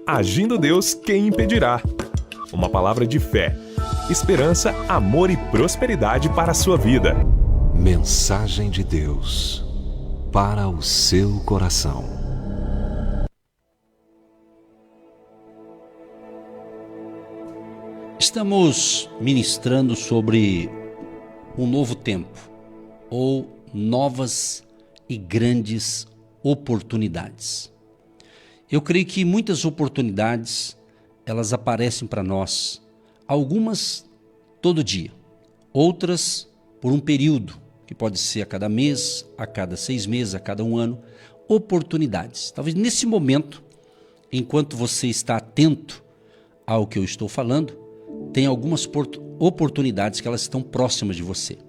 Agindo Deus, quem impedirá? Uma palavra de fé, esperança, amor e prosperidade para a sua vida. Mensagem de Deus para o seu coração. Estamos ministrando sobre um novo tempo ou novas e grandes oportunidades. Eu creio que muitas oportunidades, elas aparecem para nós, algumas todo dia, outras por um período, que pode ser a cada mês, a cada 6 meses, a cada um ano, oportunidades. Talvez nesse momento, enquanto você está atento ao que eu estou falando, tem algumas oportunidades que elas estão próximas de você,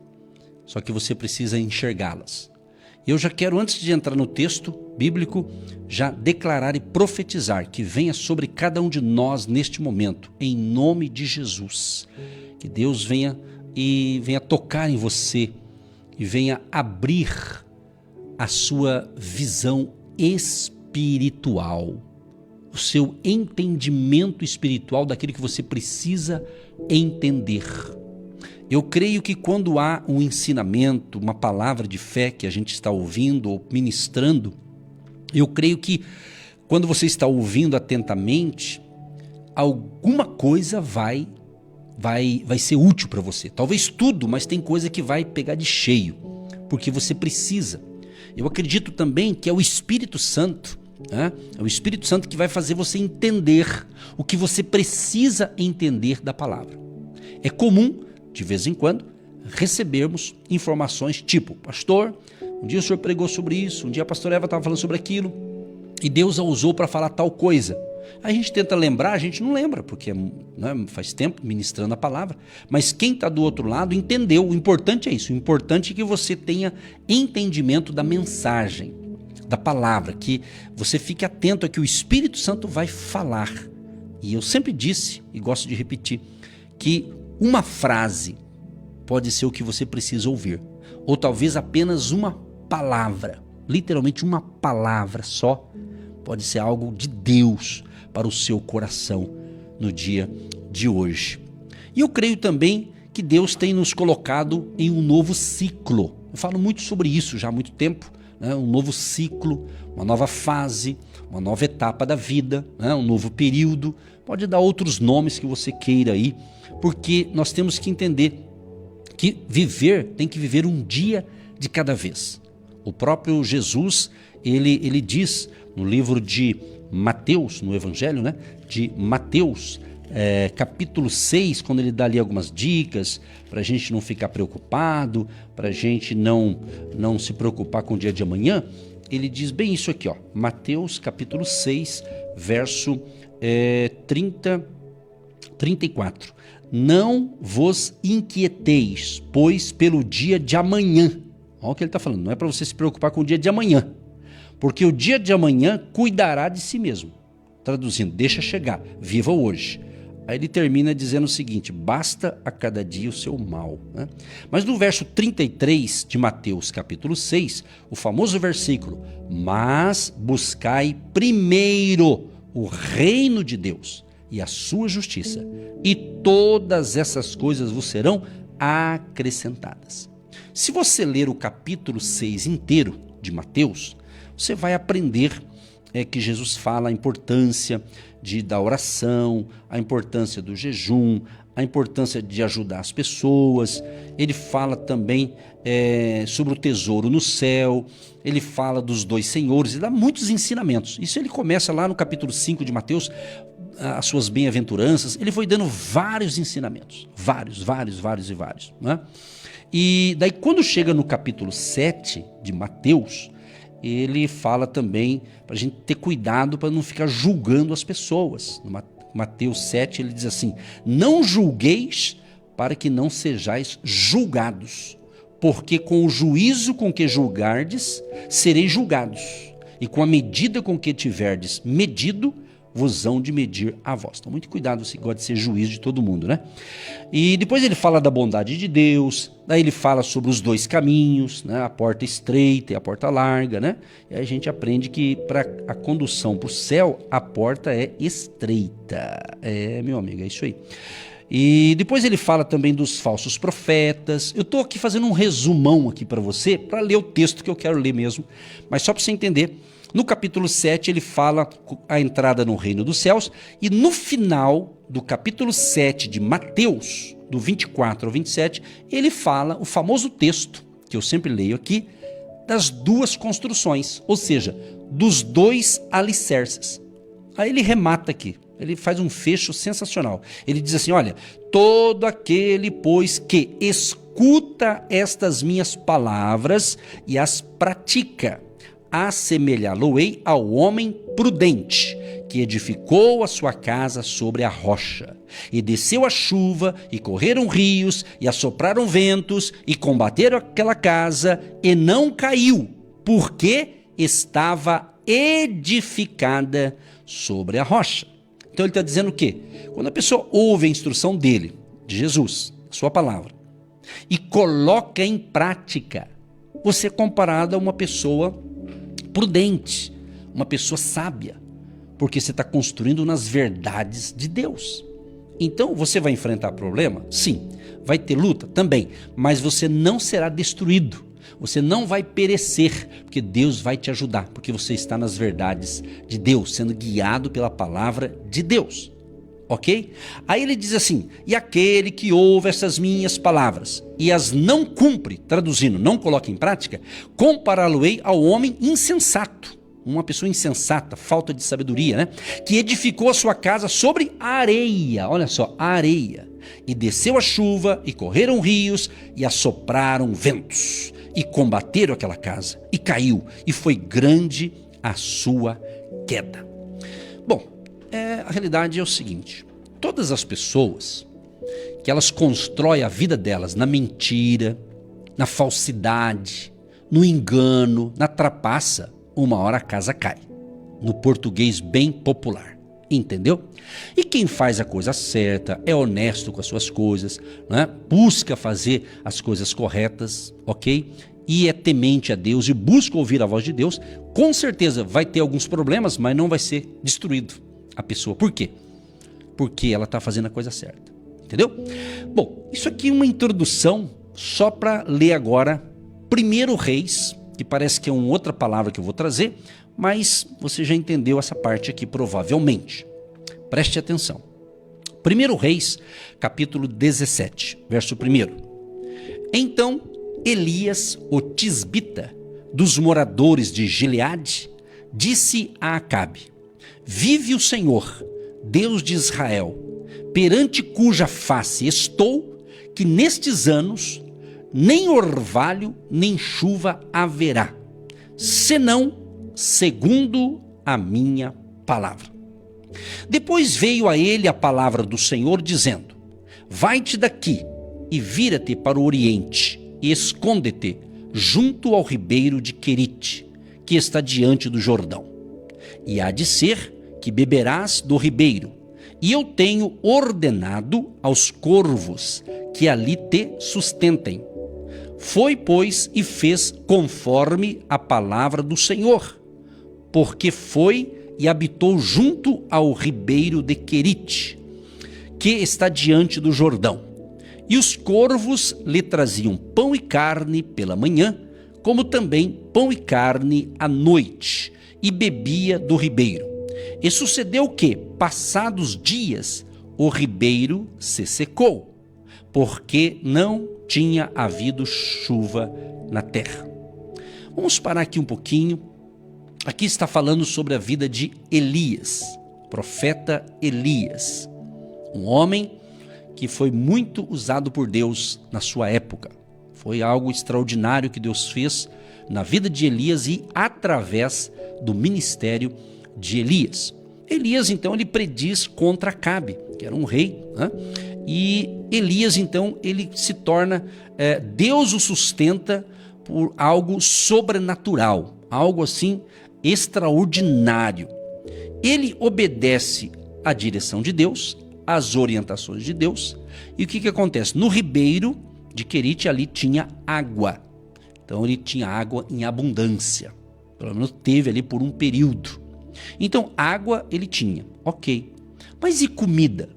só que você precisa enxergá-las. Eu já quero, antes de entrar no texto bíblico, já declarar e profetizar que venha sobre cada um de nós neste momento, em nome de Jesus. Que Deus venha tocar em você e venha abrir a sua visão espiritual, o seu entendimento espiritual daquilo que você precisa entender. Eu creio que quando há um ensinamento, uma palavra de fé que a gente está ouvindo ou ministrando, eu creio que quando você está ouvindo atentamente, alguma coisa vai ser útil para você. Talvez tudo, mas tem coisa que vai pegar de cheio, porque você precisa. Eu acredito também que é o Espírito Santo, é o Espírito Santo que vai fazer você entender o que você precisa entender da palavra. É comum, de vez em quando, recebermos informações tipo: pastor, um dia o senhor pregou sobre isso, um dia a pastora Eva estava falando sobre aquilo, e Deus a usou para falar tal coisa. A gente tenta lembrar, a gente não lembra, porque faz tempo ministrando a palavra, mas quem está do outro lado entendeu. O importante é isso, o importante é que você tenha entendimento da mensagem, da palavra, que você fique atento a que o Espírito Santo vai falar. E eu sempre disse, e gosto de repetir, que uma frase pode ser o que você precisa ouvir, ou talvez apenas uma palavra, literalmente uma palavra só, pode ser algo de Deus para o seu coração no dia de hoje. E eu creio também que Deus tem nos colocado em um novo ciclo. Eu falo muito sobre isso já há muito tempo, um novo ciclo, uma nova fase, uma nova etapa da vida, um novo período. Pode dar outros nomes que você queira aí, porque nós temos que entender que tem que viver um dia de cada vez. O próprio Jesus, ele diz no livro de Mateus, no Evangelho, de Mateus, capítulo 6, quando ele dá ali algumas dicas para a gente não ficar preocupado, para a gente não se preocupar com o dia de amanhã, ele diz bem isso aqui, Mateus capítulo 6, verso 34. Não vos inquieteis, pois pelo dia de amanhã. Olha o que ele está falando, não é para você se preocupar com o dia de amanhã, porque o dia de amanhã cuidará de si mesmo. Traduzindo, deixa chegar, viva hoje. Aí ele termina dizendo o seguinte: basta a cada dia o seu mal. Mas no verso 33 de Mateus capítulo 6, o famoso versículo: mas buscai primeiro o reino de Deus e a sua justiça, e todas essas coisas vos serão acrescentadas. Se você ler o capítulo 6 inteiro de Mateus, você vai aprender que Jesus fala a importância da oração, a importância do jejum, a importância de ajudar as pessoas. Ele fala também sobre o tesouro no céu, ele fala dos 2 senhores, e dá muitos ensinamentos. Isso ele começa lá no capítulo 5 de Mateus, as suas bem-aventuranças. Ele foi dando vários ensinamentos, vários. E daí quando chega no capítulo 7 de Mateus, ele fala também para a gente ter cuidado para não ficar julgando as pessoas. No Mateus 7 ele diz assim: não julgueis para que não sejais julgados, porque com o juízo com que julgardes, sereis julgados, e com a medida com que tiverdes medido, vos hão de medir a vós. Então, muito cuidado, você gosta de ser juiz de todo mundo, né? E depois ele fala da bondade de Deus, daí ele fala sobre os dois caminhos, né? A porta estreita e a porta larga, né? E aí a gente aprende que para a condução para o céu, a porta é estreita. Meu amigo, é isso aí. E depois ele fala também dos falsos profetas. Eu estou aqui fazendo um resumão aqui para você, para ler o texto que eu quero ler mesmo, mas só para você entender. No capítulo 7 ele fala a entrada no reino dos céus, e no final do capítulo 7 de Mateus, do 24 ao 27, ele fala o famoso texto, que eu sempre leio aqui, das duas construções, ou seja, dos dois alicerces. Aí ele remata aqui. Ele faz um fecho sensacional. Ele diz assim, olha, todo aquele, pois, que escuta estas minhas palavras e as pratica, assemelhá-lo-ei ao homem prudente, que edificou a sua casa sobre a rocha. E desceu a chuva, e correram rios, e assopraram ventos, e combateram aquela casa, e não caiu, porque estava edificada sobre a rocha. Então ele está dizendo o quê? Quando a pessoa ouve a instrução dele, de Jesus, a sua palavra, e coloca em prática, você é comparado a uma pessoa prudente, uma pessoa sábia, porque você está construindo nas verdades de Deus. Então você vai enfrentar problema? Sim. Vai ter luta? Também. Mas você não será destruído. Você não vai perecer, porque Deus vai te ajudar, porque você está nas verdades de Deus, sendo guiado pela palavra de Deus, ok? Aí ele diz assim, e aquele que ouve essas minhas palavras e as não cumpre, traduzindo, não coloca em prática, compará-lo-ei ao homem insensato, uma pessoa insensata, falta de sabedoria, né? Que edificou a sua casa sobre a areia, olha só, a areia, e desceu a chuva, e correram rios, e assopraram ventos, e combateram aquela casa, e caiu, e foi grande a sua queda. Bom, a realidade é o seguinte, todas as pessoas que elas constroem a vida delas na mentira, na falsidade, no engano, na trapaça, uma hora a casa cai, no português bem popular, entendeu? E quem faz a coisa certa, é honesto com as suas coisas, né? Busca fazer as coisas corretas, ok? E é temente a Deus e busca ouvir a voz de Deus, com certeza vai ter alguns problemas, mas não vai ser destruído a pessoa. Por quê? Porque ela está fazendo a coisa certa, entendeu? Bom, isso aqui é uma introdução só para ler agora 1 Reis, que parece que é uma outra palavra que eu vou trazer, mas você já entendeu essa parte aqui provavelmente. Preste atenção. 1 Reis, capítulo 17, verso 1. Então Elias, o tisbita, dos moradores de Gileade, disse a Acabe, vive o Senhor, Deus de Israel, perante cuja face estou, que nestes anos nem orvalho nem chuva haverá, senão segundo a minha palavra. Depois veio a ele a palavra do Senhor, dizendo, vai-te daqui e vira-te para o oriente, e esconde-te junto ao ribeiro de Querite, que está diante do Jordão. E há de ser que beberás do ribeiro, e eu tenho ordenado aos corvos que ali te sustentem. Foi, pois, e fez conforme a palavra do Senhor, porque foi e habitou junto ao ribeiro de Querite, que está diante do Jordão. E os corvos lhe traziam pão e carne pela manhã, como também pão e carne à noite, e bebia do ribeiro. E sucedeu que, passados dias, o ribeiro se secou, porque não tinha havido chuva na terra. Vamos parar aqui um pouquinho. Aqui está falando sobre a vida de Elias, profeta Elias, um homem que foi muito usado por Deus na sua época. Foi algo extraordinário que Deus fez na vida de Elias e através do ministério de Elias. Elias, então, ele prediz contra Acabe, que era um rei, né? E Elias, então, ele se torna, Deus o sustenta por algo sobrenatural, algo assim extraordinário. ele obedece à direção de Deus, às orientações de Deus. E o que acontece? No ribeiro de Querite ali tinha água. Então ele tinha água em abundância. Pelo menos teve ali por um período. Então água ele tinha, ok. Mas e comida?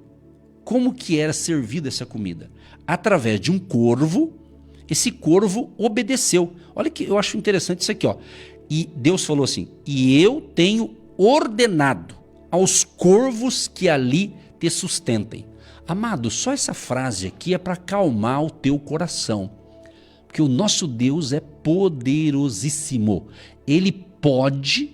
Como que era servida essa comida? Através de um corvo. Esse corvo obedeceu. Olha que eu acho interessante isso aqui, ó. E Deus falou assim: e eu tenho ordenado aos corvos que ali te sustentem. Amado, só essa frase aqui é para acalmar o teu coração. Porque o nosso Deus é poderosíssimo. Ele pode,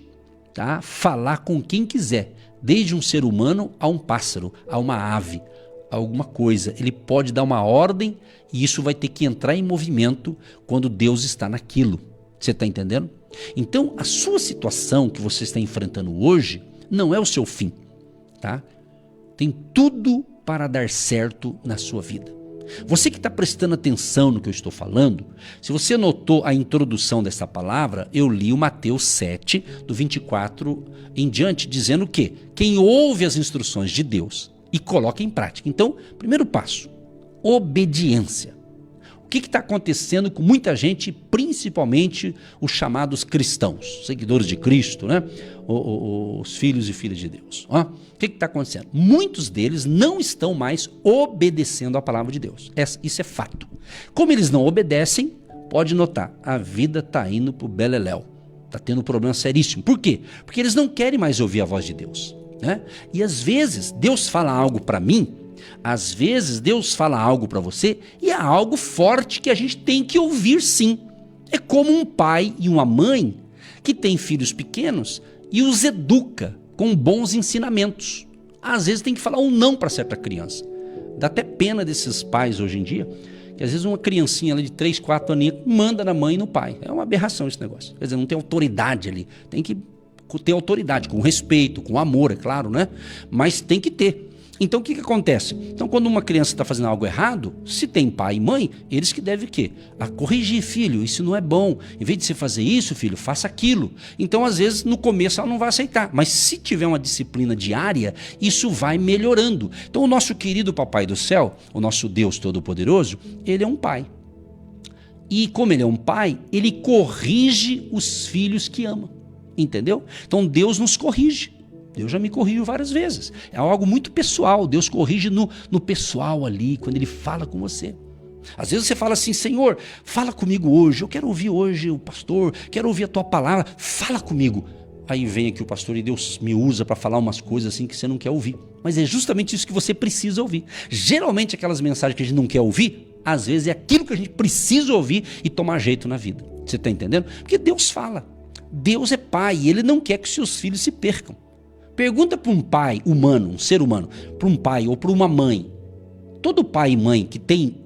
tá, falar com quem quiser. Desde um ser humano a um pássaro, a uma ave, a alguma coisa. Ele pode dar uma ordem e isso vai ter que entrar em movimento quando Deus está naquilo. Você está entendendo? Então, a sua situação que você está enfrentando hoje não é o seu fim, tá? Tem tudo para dar certo na sua vida. Você que está prestando atenção no que eu estou falando, se você notou a introdução dessa palavra, eu li o Mateus 7, do 24 em diante, dizendo que quem ouve as instruções de Deus e coloca em prática. Então, primeiro passo, obediência. O que está acontecendo com muita gente, principalmente os chamados cristãos, seguidores de Cristo, né? Os filhos e filhas de Deus. Ó, o que está acontecendo? Muitos deles não estão mais obedecendo à palavra de Deus. Isso é fato. Como eles não obedecem, pode notar, a vida está indo para o beleléu. Está tendo um problema seríssimo. Por quê? Porque eles não querem mais ouvir a voz de Deus, né? E às vezes Deus fala algo para mim, às vezes Deus fala algo para você e é algo forte que a gente tem que ouvir sim. É como um pai e uma mãe que tem filhos pequenos e os educa com bons ensinamentos. Às vezes tem que falar um não para certa criança. Dá até pena desses pais hoje em dia, que às vezes uma criancinha ali de 3, 4 aninhos manda na mãe e no pai. É uma aberração esse negócio. Quer dizer, não tem autoridade ali. Tem que ter autoridade, com respeito, com amor, é claro, né? Mas tem que ter. Então o que acontece? Então quando uma criança está fazendo algo errado, se tem pai e mãe, eles que devem o quê? Corrigir, filho, isso não é bom. Em vez de você fazer isso, filho, faça aquilo. Então às vezes no começo ela não vai aceitar, mas se tiver uma disciplina diária, isso vai melhorando. Então o nosso querido Papai do Céu, o nosso Deus Todo-Poderoso, ele é um pai. E como ele é um pai, ele corrige os filhos que ama. Entendeu? Então Deus nos corrige. Deus já me corrigiu várias vezes. É algo muito pessoal. Deus corrige no pessoal ali, quando Ele fala com você. Às vezes você fala assim: Senhor, fala comigo hoje. Eu quero ouvir hoje o pastor, quero ouvir a tua palavra. Fala comigo. Aí vem aqui o pastor e Deus me usa para falar umas coisas assim que você não quer ouvir. Mas é justamente isso que você precisa ouvir. Geralmente aquelas mensagens que a gente não quer ouvir, às vezes é aquilo que a gente precisa ouvir e tomar jeito na vida. Você está entendendo? Porque Deus fala. Deus é pai e Ele não quer que seus filhos se percam. Pergunta para um pai humano, um ser humano, para um pai ou para uma mãe. Todo pai e mãe que tem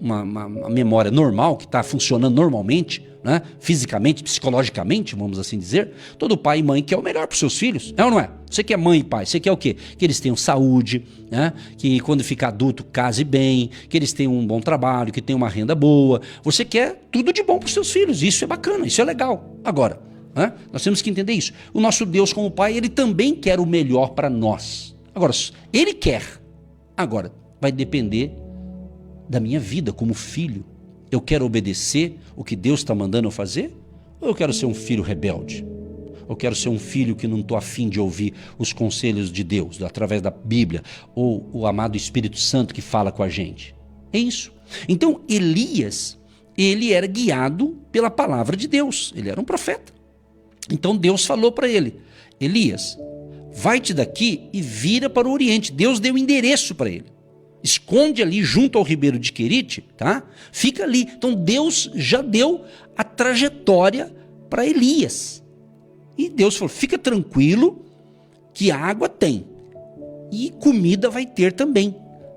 uma memória normal, que está funcionando normalmente, né, fisicamente, psicologicamente, vamos assim dizer, todo pai e mãe quer o melhor para os seus filhos, é ou não é? Você quer mãe e pai, você quer o quê? Que eles tenham saúde, né, que quando ficar adulto case bem, que eles tenham um bom trabalho, que tenham uma renda boa. Você quer tudo de bom para os seus filhos, isso é bacana, isso é legal. Agora, nós temos que entender isso. O nosso Deus como Pai, Ele também quer o melhor para nós. Agora, Ele quer. Agora, vai depender da minha vida como filho. Eu quero obedecer o que Deus está mandando eu fazer? Ou eu quero ser um filho rebelde? Eu quero ser um filho que não estou afim de ouvir os conselhos de Deus, através da Bíblia, ou o amado Espírito Santo que fala com a gente? É isso. Então, Elias, ele era guiado pela palavra de Deus. Ele era um profeta. Então Deus falou para ele: Elias, vai-te daqui e vira para o Oriente. Deus deu endereço para ele. Esconde ali junto ao ribeiro de Querite, tá? Fica ali. Então Deus já deu a trajetória para Elias. E Deus falou: fica tranquilo que água tem e comida vai ter também.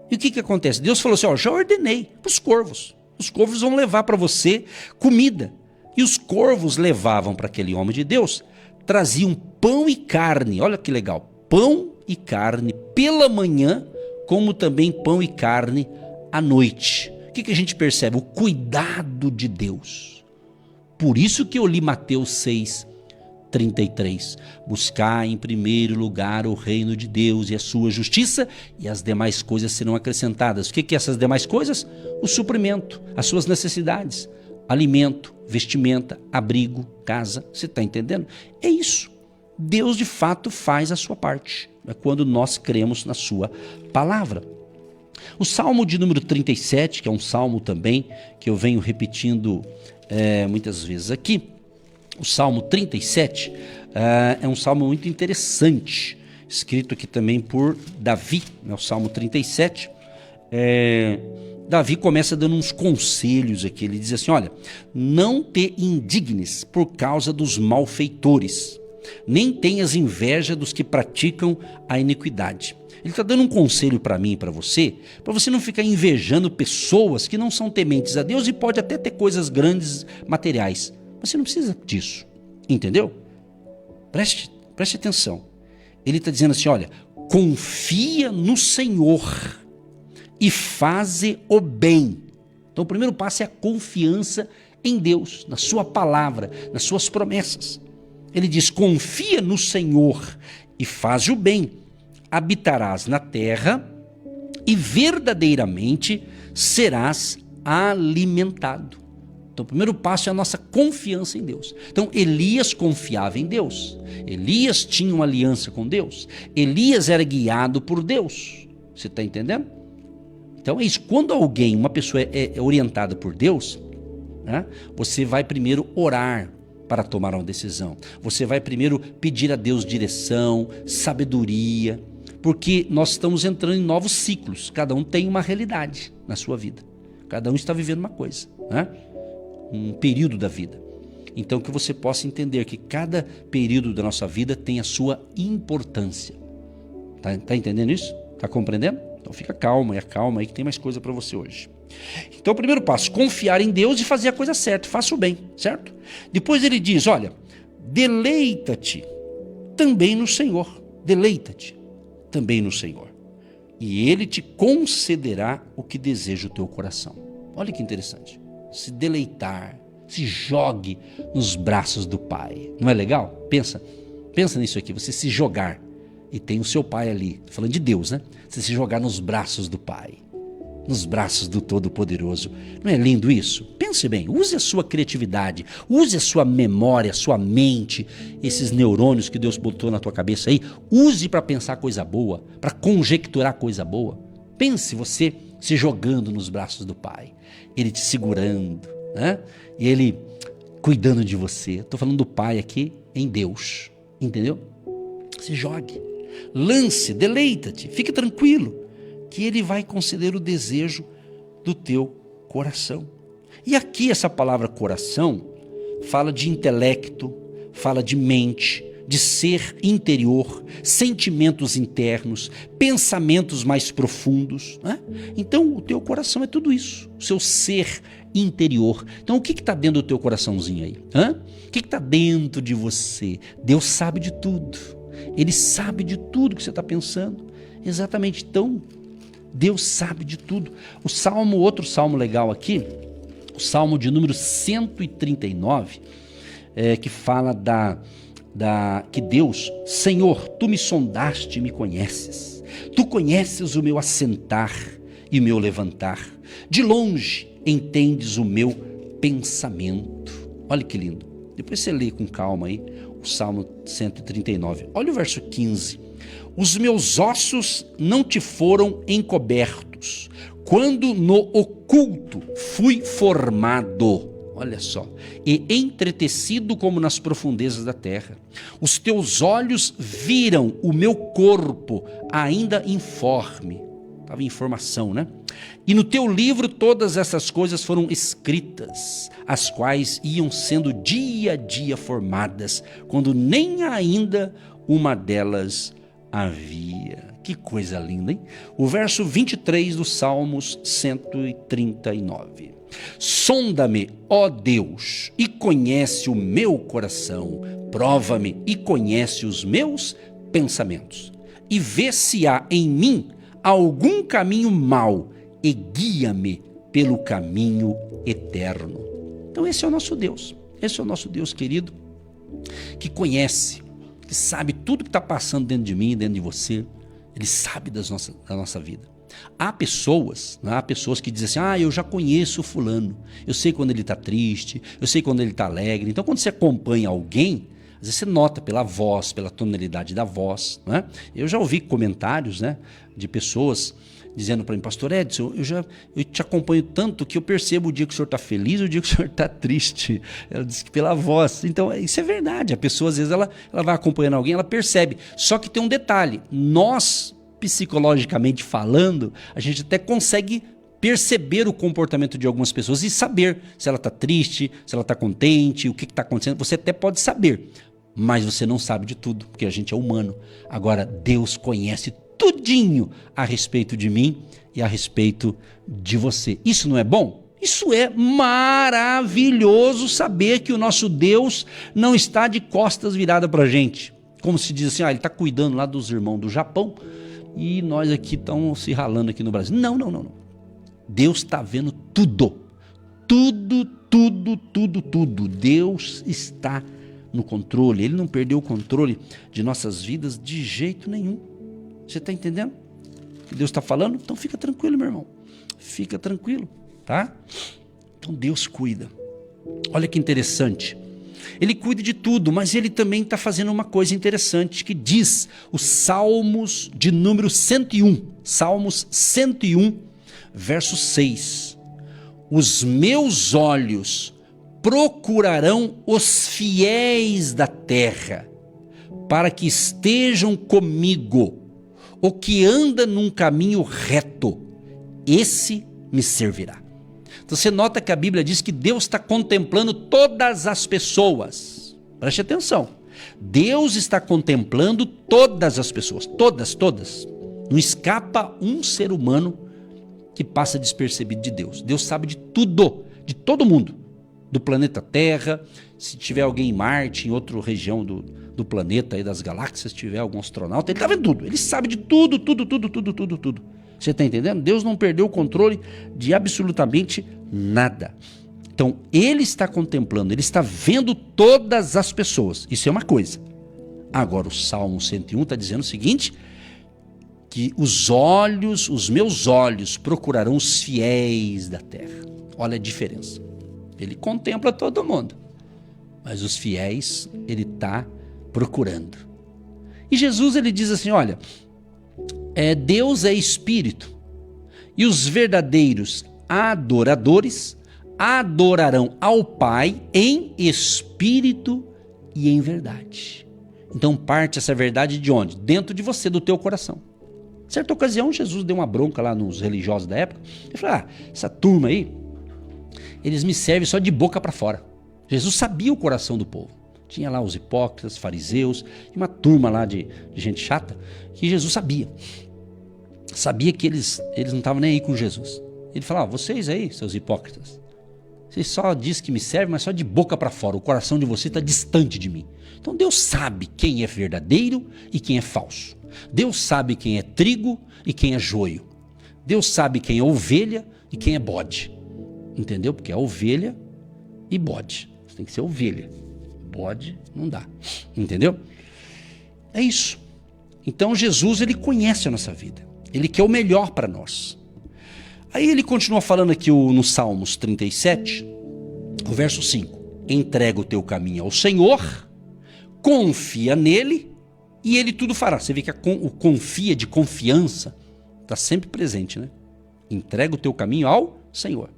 E o que acontece? Deus falou assim: já ordenei para os corvos. Os corvos vão levar para você comida. E os corvos levavam para aquele homem de Deus, traziam pão e carne. Olha que legal, pão e carne pela manhã, como também pão e carne à noite. O que a gente percebe? O cuidado de Deus. Por isso que eu li Mateus 6, 33. Buscar em primeiro lugar o reino de Deus e a sua justiça, e as demais coisas serão acrescentadas. O que é essas demais coisas? O suprimento, as suas necessidades, alimento, vestimenta, abrigo, casa. Você está entendendo? É isso. Deus de fato faz a sua parte. É quando nós cremos na sua palavra. O Salmo de número 37, que é um salmo também que eu venho repetindo muitas vezes aqui. O Salmo 37 é um salmo muito interessante, escrito aqui também por Davi, né? O Salmo 37. Davi começa dando uns conselhos aqui. Ele diz assim: olha, não te indignes por causa dos malfeitores, nem tenhas inveja dos que praticam a iniquidade. Ele está dando um conselho para mim e para você não ficar invejando pessoas que não são tementes a Deus e pode até ter coisas grandes materiais. Você não precisa disso, entendeu? Preste atenção. Ele está dizendo assim: olha, confia no Senhor e faze o bem. Então o primeiro passo é a confiança em Deus, na sua palavra, nas suas promessas. Ele diz: confia no Senhor e faz o bem, habitarás na terra e verdadeiramente serás alimentado. Então o primeiro passo é a nossa confiança em Deus. Então Elias confiava em Deus, Elias tinha uma aliança com Deus, Elias era guiado por Deus. Você está entendendo? Então é isso. Quando uma pessoa é orientada por Deus, né, você vai primeiro orar para tomar uma decisão. Você vai primeiro pedir a Deus direção, sabedoria, porque nós estamos entrando em novos ciclos. Cada um tem uma realidade na sua vida. Cada um está vivendo uma coisa, né? Um período da vida. Então que você possa entender que cada período da nossa vida tem a sua importância. Tá entendendo isso? Tá compreendendo? Então fica calma aí que tem mais coisa para você hoje. Então o primeiro passo, confiar em Deus e fazer a coisa certa, faça o bem, certo? Depois ele diz, olha, deleita-te também no Senhor, deleita-te também no Senhor, e Ele te concederá o que deseja o teu coração. Olha que interessante, se deleitar, se jogue nos braços do Pai, não é legal? Pensa nisso aqui, você se jogar, e tem o seu Pai ali, falando de Deus, né? Você se jogar nos braços do Pai, nos braços do Todo-Poderoso. Não é lindo isso? Pense bem, use a sua criatividade, use a sua memória, a sua mente, esses neurônios que Deus botou na tua cabeça aí, use para pensar coisa boa, para conjecturar coisa boa. Pense você se jogando nos braços do Pai, Ele te segurando, né? E Ele cuidando de você. Estou falando do Pai aqui em Deus, entendeu? Se jogue, lance, deleita-te, fique tranquilo, que Ele vai conceder o desejo do teu coração. E aqui essa palavra coração fala de intelecto, fala de mente, de ser interior, sentimentos internos, pensamentos mais profundos, né? Então o teu coração é tudo isso, o seu ser interior. Então o que está dentro do teu coraçãozinho aí? O que está dentro de você? Deus sabe de tudo, Ele sabe de tudo que você está pensando, exatamente. Então Deus sabe de tudo. Outro salmo legal aqui, o salmo de número 139, que fala que Deus, Senhor, Tu me sondaste e me conheces. Tu conheces o meu assentar e o meu levantar. De longe entendes o meu pensamento. Olha que lindo. Depois você lê com calma aí o salmo 139. Olha o verso 15. Os meus ossos não te foram encobertos, quando no oculto fui formado. Olha só, e entretecido como nas profundezas da terra. Os teus olhos viram o meu corpo ainda informe. Estava em formação, né? E no teu livro todas essas coisas foram escritas, as quais iam sendo dia a dia formadas, quando nem ainda uma delas havia. Que coisa linda, hein? O verso 23 do Salmos 139. Sonda-me, ó Deus, e conhece o meu coração, prova-me e conhece os meus pensamentos, e vê se há em mim algum caminho mau, e guia-me pelo caminho eterno. Então esse é o nosso Deus, querido, que conhece, que sabe tudo que está passando dentro de mim, dentro de você. Ele sabe da nossa vida. Há pessoas que dizem assim, eu já conheço o fulano, eu sei quando ele está triste, eu sei quando ele está alegre. Então quando você acompanha alguém, às vezes você nota pela voz, pela tonalidade da voz, né? Eu já ouvi comentários, né, de pessoas dizendo para mim, pastor Edson, eu te acompanho tanto que eu percebo o dia que o senhor está feliz e o dia que o senhor está triste. Ela disse que pela voz. Então isso é verdade, a pessoa às vezes ela vai acompanhando alguém, ela percebe. Só que tem um detalhe, nós psicologicamente falando, a gente até consegue perceber o comportamento de algumas pessoas e saber se ela está triste, se ela está contente, o que está acontecendo. Você até pode saber, mas você não sabe de tudo, porque a gente é humano. Agora, Deus conhece tudinho a respeito de mim e a respeito de você. Isso não é bom? Isso é maravilhoso, saber que o nosso Deus não está de costas virada para a gente. Como se diz assim, ele está cuidando lá dos irmãos do Japão e nós aqui estamos se ralando aqui no Brasil. Não. Deus está vendo tudo. Tudo. Deus está no controle. Ele não perdeu o controle de nossas vidas de jeito nenhum. Você está entendendo o que Deus está falando? Então fica tranquilo, meu irmão. Fica tranquilo, tá? Então Deus cuida. Olha que interessante. Ele cuida de tudo, mas ele também está fazendo uma coisa interessante que diz os Salmos de número 101. Salmos 101, verso 6. Os meus olhos procurarão os fiéis da terra, para que estejam comigo. O que anda num caminho reto, esse me servirá. Então você nota que a Bíblia diz que Deus está contemplando todas as pessoas. Preste atenção. Deus está contemplando todas as pessoas. Todas. Não escapa um ser humano que passa despercebido de Deus. Deus sabe de tudo, de todo mundo. Do planeta Terra, se tiver alguém em Marte, em outra região do planeta, aí das galáxias, se tiver algum astronauta, ele está vendo tudo. Ele sabe de tudo. Você está entendendo? Deus não perdeu o controle de absolutamente nada. Então, ele está contemplando, ele está vendo todas as pessoas. Isso é uma coisa. Agora, o Salmo 101 está dizendo o seguinte, que os meus olhos procurarão os fiéis da terra. Olha a diferença. Ele contempla todo mundo, mas os fiéis ele está procurando. E Jesus ele diz assim, olha, Deus é espírito, e os verdadeiros adoradores adorarão ao Pai em espírito e em verdade. Então parte essa verdade de onde? Dentro de você, do teu coração. Certa ocasião Jesus deu uma bronca lá nos religiosos da época. Ele falou, essa turma aí, eles me servem só de boca para fora. Jesus sabia o coração do povo. Tinha lá os hipócritas, fariseus, e uma turma lá de gente chata, que Jesus sabia. Sabia que eles não estavam nem aí com Jesus. Ele falava, vocês aí, seus hipócritas, vocês só dizem que me servem, mas só de boca para fora. O coração de vocês está distante de mim. Então Deus sabe quem é verdadeiro e quem é falso. Deus sabe quem é trigo e quem é joio. Deus sabe quem é ovelha e quem é bode. Entendeu? Porque é ovelha e bode. Você tem que ser ovelha. Bode não dá. Entendeu? É isso. Então Jesus, ele conhece a nossa vida. Ele quer o melhor para nós. Aí ele continua falando aqui no Salmos 37, o verso 5. Entrega o teu caminho ao Senhor, confia nele e ele tudo fará. Você vê que o confia de confiança está sempre presente, né? Entrega o teu caminho ao Senhor.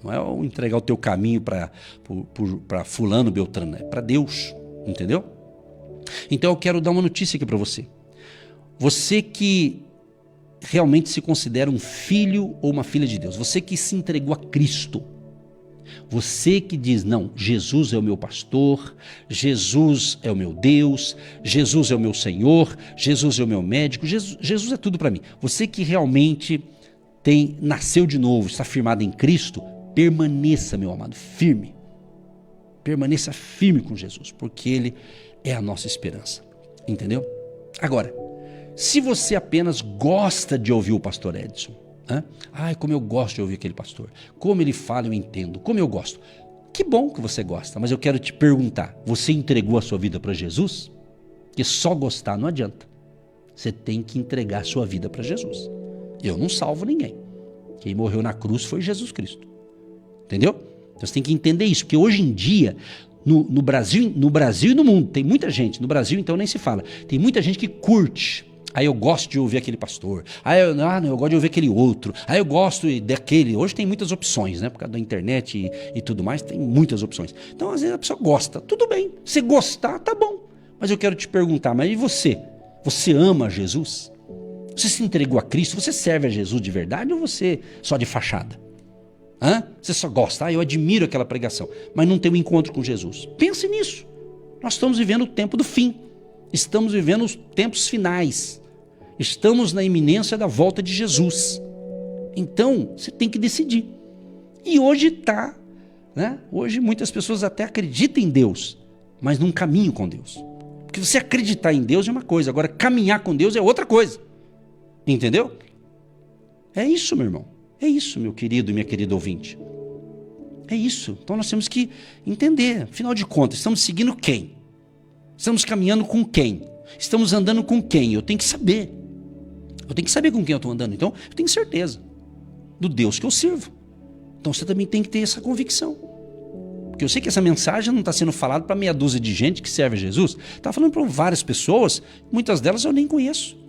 Não é o entregar o teu caminho para fulano, beltrano, é para Deus, entendeu? Então eu quero dar uma notícia aqui para você. Você que realmente se considera um filho ou uma filha de Deus, você que se entregou a Cristo, você que diz, não, Jesus é o meu pastor, Jesus é o meu Deus, Jesus é o meu Senhor, Jesus é o meu médico, Jesus é tudo para mim. Você que realmente nasceu de novo, está firmado em Cristo, permaneça, meu amado, firme. Permaneça firme com Jesus, porque Ele é a nossa esperança. Entendeu? Agora, se você apenas gosta de ouvir o pastor Edson, ai, como eu gosto de ouvir aquele pastor, como ele fala, eu entendo, como eu gosto. Que bom que você gosta, mas eu quero te perguntar, você entregou a sua vida para Jesus? Porque só gostar não adianta. Você tem que entregar a sua vida para Jesus. Eu não salvo ninguém. Quem morreu na cruz foi Jesus Cristo. Entendeu? Então você tem que entender isso, porque hoje em dia, no Brasil e no mundo, tem muita gente, no Brasil então nem se fala, tem muita gente que curte. Aí eu gosto de ouvir aquele pastor, eu gosto de ouvir aquele outro, aí eu gosto daquele. Hoje tem muitas opções, né? Por causa da internet e tudo mais, tem muitas opções. Então às vezes a pessoa gosta, tudo bem, se gostar, tá bom. Mas eu quero te perguntar, mas e você? Você ama Jesus? Você se entregou a Cristo? Você serve a Jesus de verdade ou você só de fachada? Você só gosta, eu admiro aquela pregação, mas não tem um encontro com Jesus. Pense nisso. Nós estamos vivendo o tempo do fim. Estamos vivendo os tempos finais. Estamos na iminência da volta de Jesus. Então, você tem que decidir. E hoje hoje muitas pessoas até acreditam em Deus, mas não caminham com Deus. Porque você acreditar em Deus é uma coisa, agora caminhar com Deus é outra coisa. Entendeu? É isso, meu irmão. É isso, meu querido e minha querida ouvinte. É isso. Então nós temos que entender. Afinal de contas, estamos seguindo quem? Estamos caminhando com quem? Estamos andando com quem? Eu tenho que saber. Eu tenho que saber com quem eu estou andando. Então, eu tenho certeza do Deus que eu sirvo. Então você também tem que ter essa convicção. Porque eu sei que essa mensagem não está sendo falada para meia dúzia de gente que serve a Jesus. Está falando para várias pessoas, muitas delas eu nem conheço.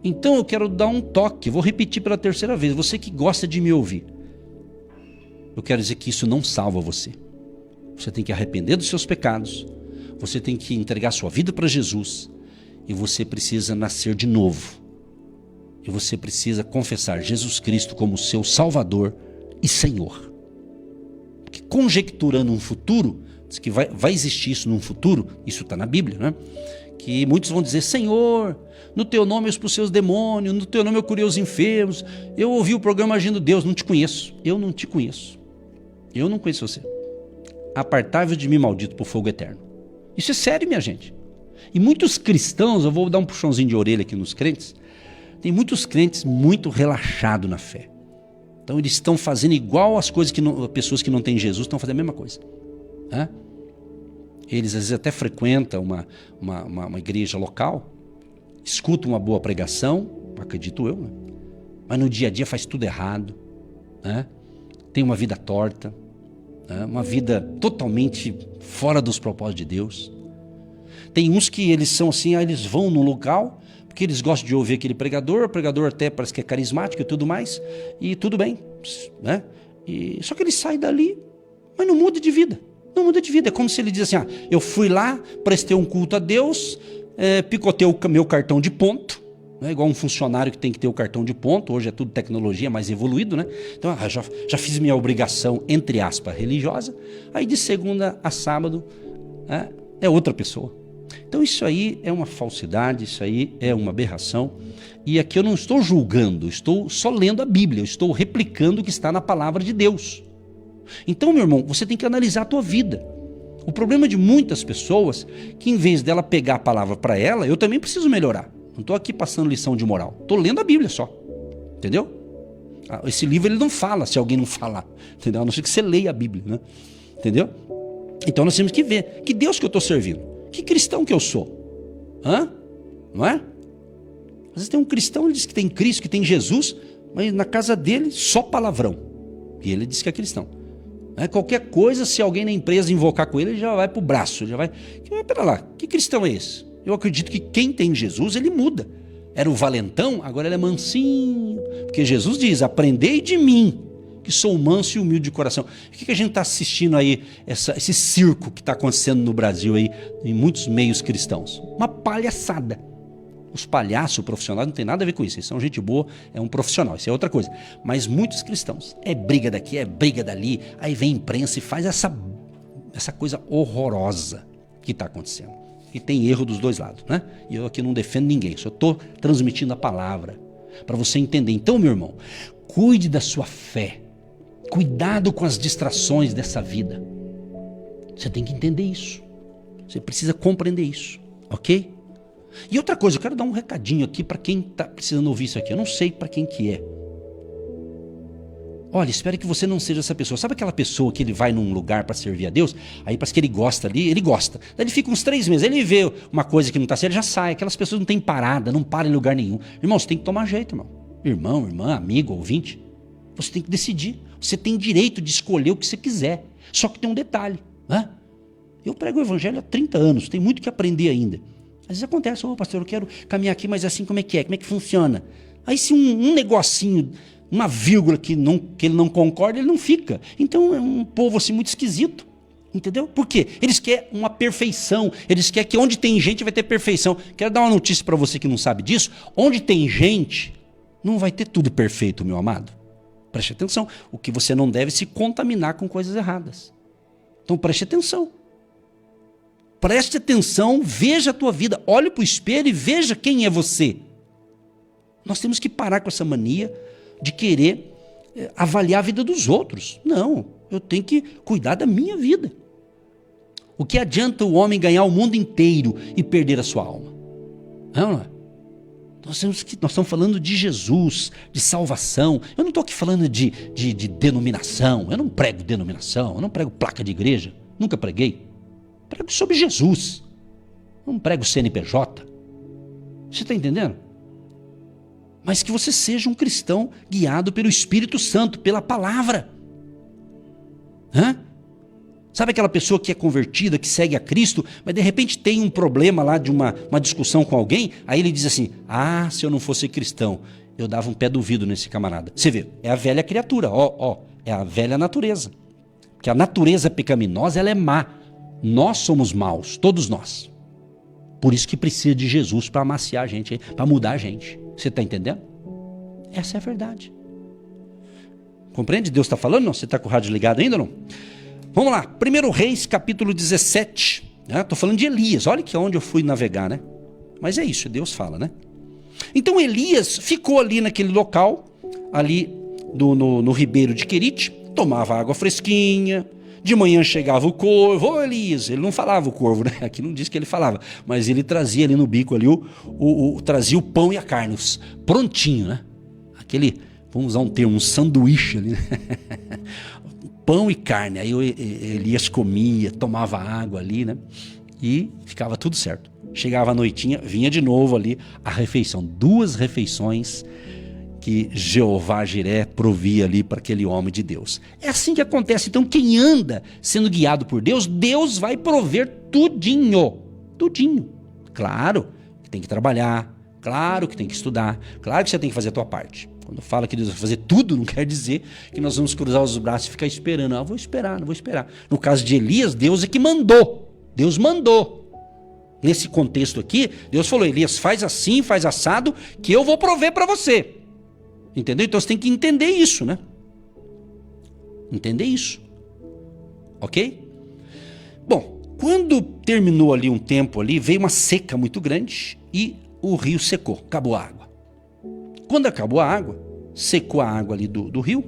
Então eu quero dar um toque, vou repetir pela terceira vez. Você que gosta de me ouvir, eu quero dizer que isso não salva você. Você tem que arrepender dos seus pecados, você tem que entregar sua vida para Jesus e você precisa nascer de novo. E você precisa confessar Jesus Cristo como seu Salvador e Senhor. Porque conjecturando um futuro, diz que vai existir isso num futuro, isso está na Bíblia, né? Que muitos vão dizer, Senhor, no teu nome eu expulsei os demônios, no teu nome eu curei os enfermos, eu ouvi o programa Agindo Deus, não te conheço, eu não te conheço, eu não conheço você. Apartai-vos de mim, maldito, por fogo eterno. Isso é sério, minha gente. E muitos cristãos, eu vou dar um puxãozinho de orelha aqui nos crentes, tem muitos crentes muito relaxados na fé. Então eles estão fazendo igual as coisas que pessoas que não têm Jesus estão fazendo a mesma coisa. Eles às vezes até frequentam uma igreja local, escutam uma boa pregação, acredito eu, né? Mas no dia a dia faz tudo errado, né? Tem uma vida torta, né? Uma vida totalmente fora dos propósitos de Deus. Tem uns que eles são assim, eles vão no local, porque eles gostam de ouvir aquele pregador, o pregador até parece que é carismático e tudo mais, e tudo bem, né? Só que ele sai dali, mas não muda de vida. Não muda de vida, é como se ele diz assim, eu fui lá, prestei um culto a Deus, picotei o meu cartão de ponto, né? Igual um funcionário que tem que ter o cartão de ponto, hoje é tudo tecnologia, mais evoluído, né? Então já fiz minha obrigação, entre aspas, religiosa, aí de segunda a sábado é outra pessoa. Então isso aí é uma falsidade, isso aí é uma aberração, e aqui eu não estou julgando, estou só lendo a Bíblia, eu estou replicando o que está na palavra de Deus. Então, meu irmão, você tem que analisar a tua vida. O problema de muitas pessoas, que em vez dela pegar a palavra para ela, eu também preciso melhorar. Não estou aqui passando lição de moral. Estou lendo a Bíblia só. Entendeu? Esse livro ele não fala se alguém não falar. Entendeu? A não ser que você leia a Bíblia, né? Entendeu? Então nós temos que ver. Que Deus que eu estou servindo? Que cristão que eu sou? Não é? Às vezes tem um cristão, ele diz que tem Cristo, que tem Jesus, mas na casa dele só palavrão. E ele diz que é cristão. Qualquer coisa, se alguém na empresa invocar com ele, ele já vai pro braço, já vai. Pera lá, que cristão é esse? Eu acredito que quem tem Jesus, ele muda. Era o valentão, agora ele é mansinho. Porque Jesus diz, aprendei de mim, que sou manso e humilde de coração. O que a gente está assistindo aí, esse circo que está acontecendo no Brasil aí, em muitos meios cristãos? Uma palhaçada. Os palhaços profissionais não tem nada a ver com isso. Eles são gente boa, é um profissional, isso é outra coisa. Mas muitos cristãos, é briga daqui, é briga dali, aí vem a imprensa e faz essa coisa horrorosa que está acontecendo. E tem erro dos dois lados, né? E eu aqui não defendo ninguém, só estou transmitindo a palavra para você entender. Então, meu irmão, cuide da sua fé. Cuidado com as distrações dessa vida. Você tem que entender isso. Você precisa compreender isso, ok? E outra coisa, eu quero dar um recadinho aqui para quem está precisando ouvir isso aqui. Eu não sei para quem que é. Olha, espero que você não seja essa pessoa. Sabe aquela pessoa que ele vai num lugar para servir a Deus? Aí parece que ele gosta ali, ele gosta. Daí ele fica uns 3 meses, ele vê uma coisa que não está certa, ele já sai. Aquelas pessoas não têm parada, não param em lugar nenhum. Irmão, você tem que tomar jeito, irmão. Irmão, irmã, amigo, ouvinte. Você tem que decidir. Você tem direito de escolher o que você quiser. Só que tem um detalhe, né? Eu prego o evangelho há 30 anos, tem muito que aprender ainda. Às vezes acontece, pastor, eu quero caminhar aqui, mas assim como é que funciona? Aí se um negocinho, uma vírgula que ele não concorda, ele não fica. Então é um povo assim muito esquisito, entendeu? Por quê? Eles querem uma perfeição, eles querem que onde tem gente vai ter perfeição. Quero dar uma notícia para você que não sabe disso, onde tem gente, não vai ter tudo perfeito, meu amado. Preste atenção, o que você não deve se contaminar com coisas erradas. Então preste atenção. Preste atenção, veja a tua vida, olhe para o espelho e veja quem é você. Nós temos que parar com essa mania de querer avaliar a vida dos outros. Não, eu tenho que cuidar da minha vida. O que adianta o homem ganhar o mundo inteiro e perder a sua alma? Não é? Nós estamos falando de Jesus, de salvação. Eu não estou aqui falando de denominação. Eu não prego denominação, eu não prego placa de igreja. Nunca preguei. Prego sobre Jesus. Não prego CNPJ. Você está entendendo? Mas que você seja um cristão guiado pelo Espírito Santo, pela palavra. Sabe aquela pessoa que é convertida, que segue a Cristo, mas de repente tem um problema lá de uma discussão com alguém, aí ele diz assim, se eu não fosse cristão, eu dava um pé do vidro nesse camarada. Você vê, é a velha criatura, é a velha natureza. Porque a natureza pecaminosa, ela é má. Nós somos maus, todos nós. Por isso que precisa de Jesus para amaciar a gente, para mudar a gente. Você está entendendo? Essa é a verdade. Compreende? Deus está falando? Não? Você está com o rádio ligado ainda ou não? Vamos lá. 1 Reis, capítulo 17. Estou falando de Elias. Olha que é onde eu fui navegar, né? Mas é isso, Deus fala, né? Então Elias ficou ali naquele local, ali no ribeiro de Querite, tomava água fresquinha. De manhã chegava o corvo, Elias, ele não falava o corvo, né? Aqui não diz que ele falava, mas ele trazia ali no bico ali, trazia o pão e a carne, prontinho, né? Aquele, vamos usar um termo, um sanduíche ali, né? Pão e carne, aí Elias comia, tomava água ali, né? E ficava tudo certo. Chegava a noitinha, vinha de novo ali a refeição, 2 refeições que Jeová Jiré provia ali para aquele homem de Deus. É assim que acontece. Então quem anda sendo guiado por Deus, Deus vai prover tudinho. Tudinho. Claro que tem que trabalhar, claro que tem que estudar, claro que você tem que fazer a tua parte. Quando fala que Deus vai fazer tudo, não quer dizer que nós vamos cruzar os braços e ficar esperando. Não vou esperar. No caso de Elias, Deus é que mandou. Deus mandou. Nesse contexto aqui, Deus falou, Elias, faz assim, faz assado, que eu vou prover para você. Entendeu? Então você tem que entender isso, né? Entender isso. Ok? Bom, quando terminou ali um tempo ali, veio uma seca muito grande e o rio secou, acabou a água. Quando acabou a água, secou a água ali do rio,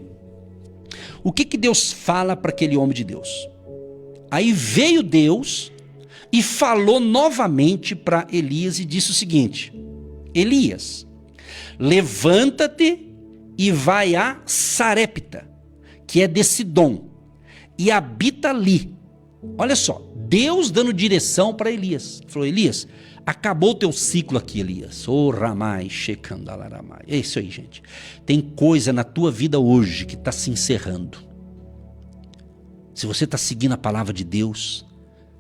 o que Deus fala para aquele homem de Deus? Aí veio Deus e falou novamente para Elias e disse o seguinte, Elias, levanta-te e vai a Sarepta, que é de Sidom, e habita ali. Olha só, Deus dando direção para Elias. Falou, Elias, acabou o teu ciclo aqui, Elias. Ramai, Shekandalaramai. É isso aí, gente. Tem coisa na tua vida hoje que está se encerrando. Se você está seguindo a palavra de Deus,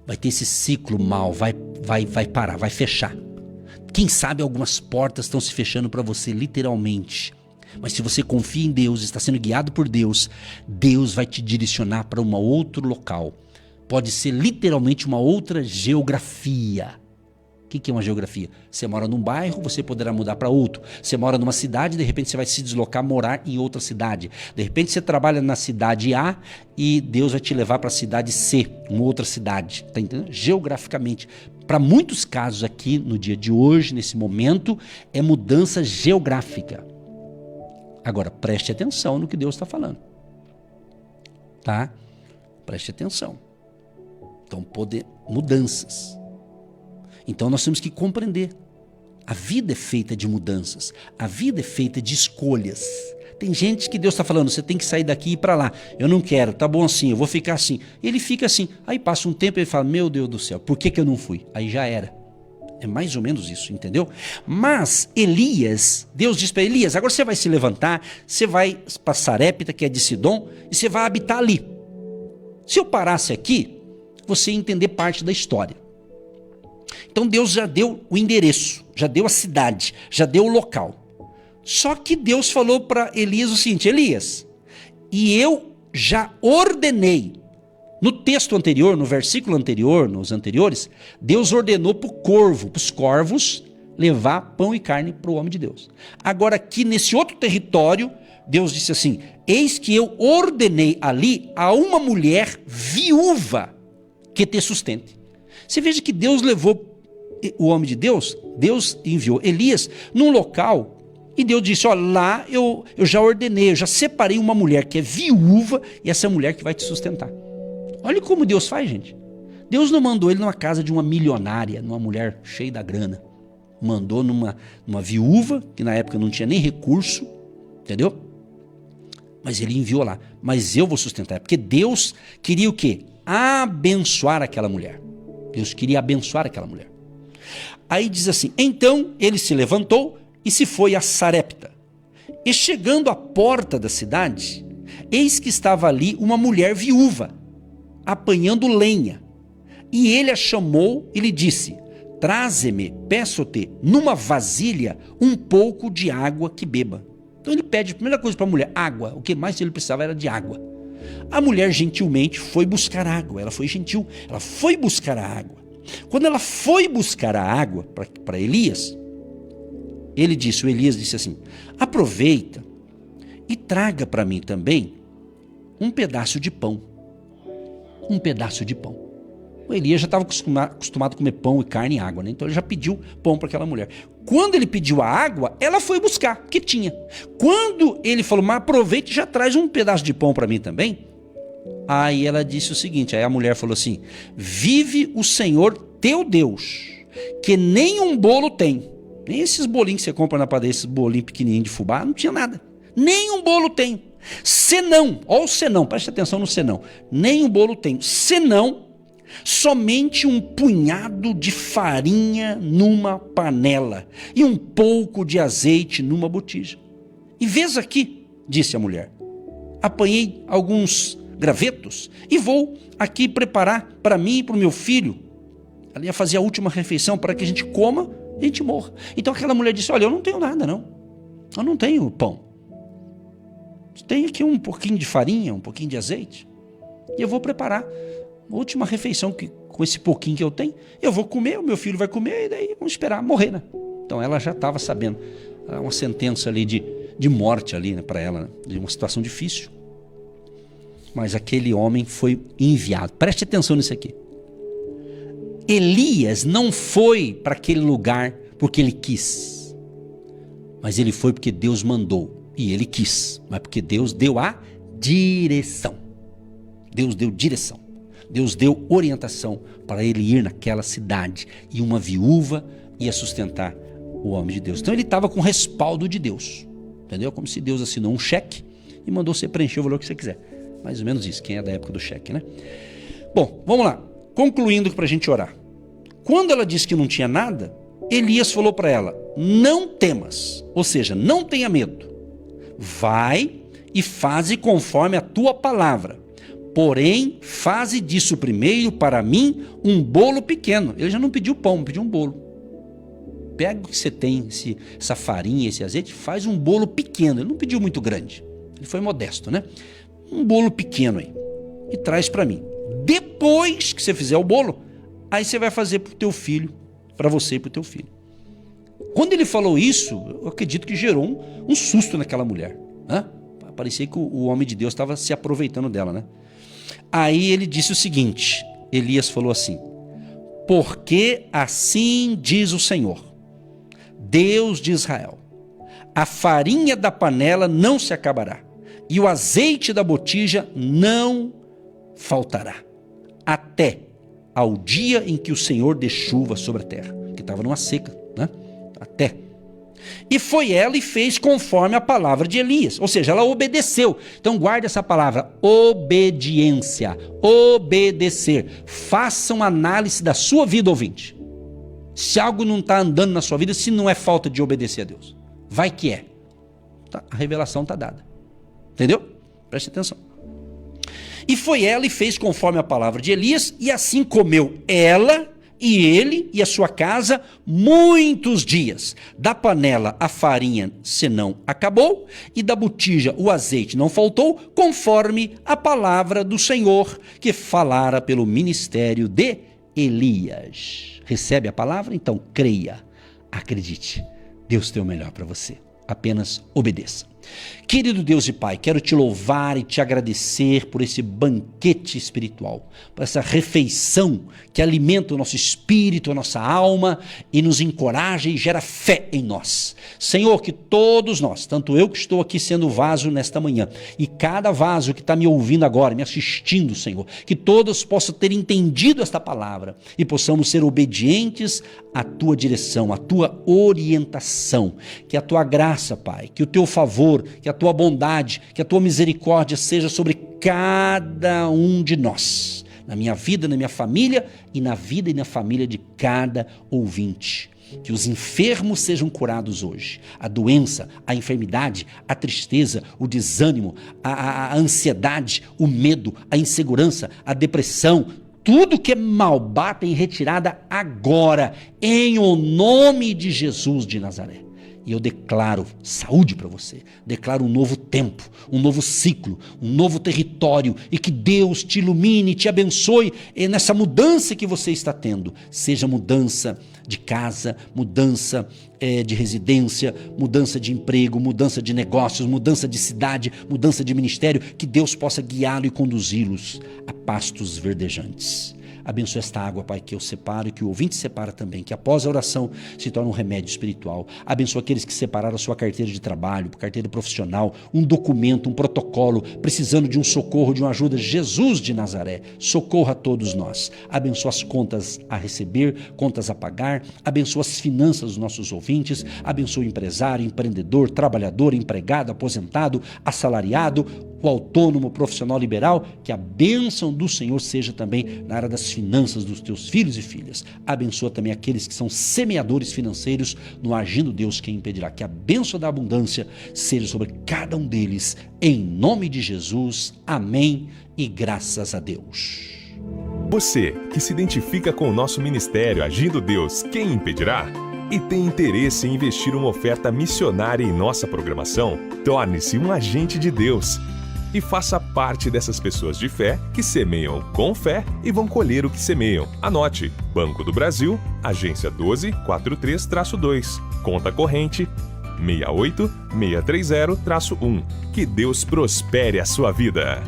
vai ter esse ciclo mal, vai parar, vai fechar. Quem sabe algumas portas estão se fechando para você, literalmente. Mas se você confia em Deus, está sendo guiado por Deus, Deus vai te direcionar para um outro local. Pode ser literalmente uma outra geografia. O que é uma geografia? Você mora num bairro, você poderá mudar para outro. Você mora numa cidade, de repente você vai se deslocar, morar em outra cidade. De repente você trabalha na cidade A e Deus vai te levar para a cidade C, uma outra cidade. Está entendendo? Geograficamente. Para muitos casos aqui, no dia de hoje, nesse momento, é mudança geográfica. Agora, preste atenção no que Deus está falando. Tá? Preste atenção. Então, mudanças. Então, nós temos que compreender. A vida é feita de mudanças. A vida é feita de escolhas. Tem gente que Deus está falando, você tem que sair daqui e ir para lá. Eu não quero, tá bom assim, eu vou ficar assim. Ele fica assim. Aí passa um tempo e ele fala, meu Deus do céu, por que eu não fui? Aí já era. É mais ou menos isso, entendeu? Mas Elias, Deus diz para Elias, agora você vai se levantar, você vai para Sarepta, que é de Sidom, e você vai habitar ali. Se eu parasse aqui, você ia entender parte da história. Então Deus já deu o endereço, já deu a cidade, já deu o local. Só que Deus falou para Elias o seguinte, Elias, e eu já ordenei, no texto anterior, no versículo anterior, nos anteriores, Deus ordenou para os corvos, levar pão e carne para o homem de Deus. Agora aqui nesse outro território, Deus disse assim, eis que eu ordenei ali a uma mulher viúva que te sustente. Você veja que Deus levou o homem de Deus, Deus enviou Elias num local e Deus disse, ó, lá eu já ordenei, eu já separei uma mulher que é viúva e essa mulher que vai te sustentar. Olha como Deus faz, gente. Deus não mandou ele numa casa de uma milionária, numa mulher cheia da grana. Mandou numa viúva, que na época não tinha nem recurso, entendeu? Mas ele enviou lá. Mas eu vou sustentar, porque Deus queria o quê? Abençoar aquela mulher. Deus queria abençoar aquela mulher. Aí diz assim, então ele se levantou e se foi a Sarepta. E chegando à porta da cidade, eis que estava ali uma mulher viúva, apanhando lenha. E ele a chamou e lhe disse, traze-me, peço-te, numa vasilha, um pouco de água que beba. Então ele pede, a primeira coisa para a mulher, água. O que mais ele precisava era de água. A mulher gentilmente foi buscar água, ela foi gentil, ela foi buscar a água. Quando ela foi buscar a água para Elias, o Elias disse assim, aproveita e traga para mim também um pedaço de pão. Um pedaço de pão. O Elias já estava acostumado a comer pão e carne e água, né? Então ele já pediu pão para aquela mulher. Quando ele pediu a água, ela foi buscar, que tinha. Quando ele falou, mas aproveita e já traz um pedaço de pão para mim também. Aí ela disse o seguinte, aí a mulher falou assim, vive o Senhor teu Deus, que nem um bolo tem. Nem esses bolinhos que você compra na padaria, esses bolinhos pequenininhos de fubá, não tinha nada. Nem um bolo tem. Senão, olha o senão, preste atenção no senão. Nem um bolo tem. Senão, somente um punhado de farinha numa panela e um pouco de azeite numa botija. E vês aqui, disse a mulher, apanhei alguns gravetos e vou aqui preparar para mim e para o meu filho. Ela ia fazer a última refeição para que a gente coma e a gente morra. Então aquela mulher disse, olha, eu não tenho nada não. Eu não tenho pão. Tem aqui um pouquinho de farinha, um pouquinho de azeite. E eu vou preparar a última refeição com esse pouquinho que eu tenho. Eu vou comer, o meu filho vai comer e daí vamos esperar morrer, né? Então ela já estava sabendo. Uma sentença ali de morte ali, né, para ela, né? De uma situação difícil. Mas aquele homem foi enviado. Preste atenção nisso aqui. Elias não foi para aquele lugar porque ele quis. Mas ele foi porque Deus mandou. E ele quis, mas porque Deus deu a direção. Deus deu direção. Deus deu orientação para ele ir naquela cidade. E uma viúva ia sustentar o homem de Deus. Então ele estava com respaldo de Deus. Entendeu? Como se Deus assinou um cheque e mandou você preencher o valor que você quiser. Mais ou menos isso, quem é da época do cheque, né? Bom, vamos lá. Concluindo para a gente orar. Quando ela disse que não tinha nada, Elias falou para ela, não temas. Ou seja, não tenha medo. Vai e faze conforme a tua palavra. Porém, faze disso primeiro para mim um bolo pequeno. Ele já não pediu pão, pediu um bolo. Pega o que você tem, essa farinha, esse azeite, faz um bolo pequeno. Ele não pediu muito grande. Ele foi modesto, né? Um bolo pequeno aí. E traz para mim. Depois que você fizer o bolo, aí você vai fazer para o teu filho, para você e para o teu filho. Quando ele falou isso, eu acredito que gerou um susto naquela mulher. Né? Parecia que o homem de Deus estava se aproveitando dela, né? Aí ele disse o seguinte, Elias falou assim, porque assim diz o Senhor, Deus de Israel, a farinha da panela não se acabará, e o azeite da botija não faltará, até ao dia em que o Senhor dê chuva sobre a terra, que estava numa seca, né? Até. E foi ela e fez conforme a palavra de Elias. Ou seja, ela obedeceu. Então guarde essa palavra, obediência, obedecer. Faça uma análise da sua vida, ouvinte. Se algo não está andando na sua vida, se não é falta de obedecer a Deus. Vai que é. Tá, a revelação está dada. Entendeu? Preste atenção. E foi ela e fez conforme a palavra de Elias, e assim comeu ela e ele e a sua casa muitos dias. Da panela a farinha senão acabou, e da botija o azeite não faltou, conforme a palavra do Senhor que falara pelo ministério de Elias. Recebe a palavra? Então creia, acredite. Deus tem o melhor para você. Apenas obedeça. Querido Deus e Pai, quero te louvar e te agradecer por esse banquete espiritual, por essa refeição que alimenta o nosso espírito, a nossa alma e nos encoraja e gera fé em nós. Senhor, que todos nós, tanto eu que estou aqui sendo vaso nesta manhã e cada vaso que está me ouvindo agora, me assistindo, Senhor, que todos possam ter entendido esta palavra e possamos ser obedientes à tua direção, à tua orientação, que a tua graça, Pai, que o teu favor, que a tua bondade, que a tua misericórdia seja sobre cada um de nós, na minha vida, na minha família e na vida e na família de cada ouvinte. Que os enfermos sejam curados hoje, a doença, a enfermidade, a tristeza, o desânimo, a ansiedade, o medo, a insegurança, a depressão, tudo que é mal bata em retirada agora, em o nome de Jesus de Nazaré. E eu declaro saúde para você, declaro um novo tempo, um novo ciclo, um novo território, e que Deus te ilumine, te abençoe nessa mudança que você está tendo, seja mudança de casa, mudança de residência, mudança de emprego, mudança de negócios, mudança de cidade, mudança de ministério, que Deus possa guiá-lo e conduzi-los a pastos verdejantes. Abençoa esta água, Pai, que eu separo e que o ouvinte separa também, que após a oração se torne um remédio espiritual. Abençoa aqueles que separaram a sua carteira de trabalho, carteira profissional, um documento, um protocolo, precisando de um socorro, de uma ajuda. Jesus de Nazaré, socorra a todos nós. Abençoa as contas a receber, contas a pagar. Abençoa as finanças dos nossos ouvintes. Abençoa o empresário, empreendedor, trabalhador, empregado, aposentado, assalariado, o autônomo, o profissional liberal. Que a bênção do Senhor seja também na área das finanças dos teus filhos e filhas. Abençoa também aqueles que são semeadores financeiros no Agindo Deus Quem Impedirá. Que a bênção da abundância seja sobre cada um deles, em nome de Jesus. Amém e graças a Deus. Você que se identifica com o nosso ministério Agindo Deus Quem Impedirá e tem interesse em investir uma oferta missionária em nossa programação, torne-se um agente de Deus e faça parte dessas pessoas de fé que semeiam com fé e vão colher o que semeiam. Anote: Banco do Brasil, agência 1243-2, conta corrente 68630-1. Que Deus prospere a sua vida.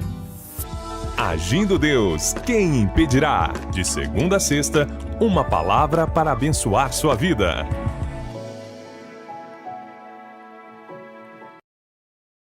Agindo Deus, quem impedirá? De segunda a sexta, uma palavra para abençoar sua vida.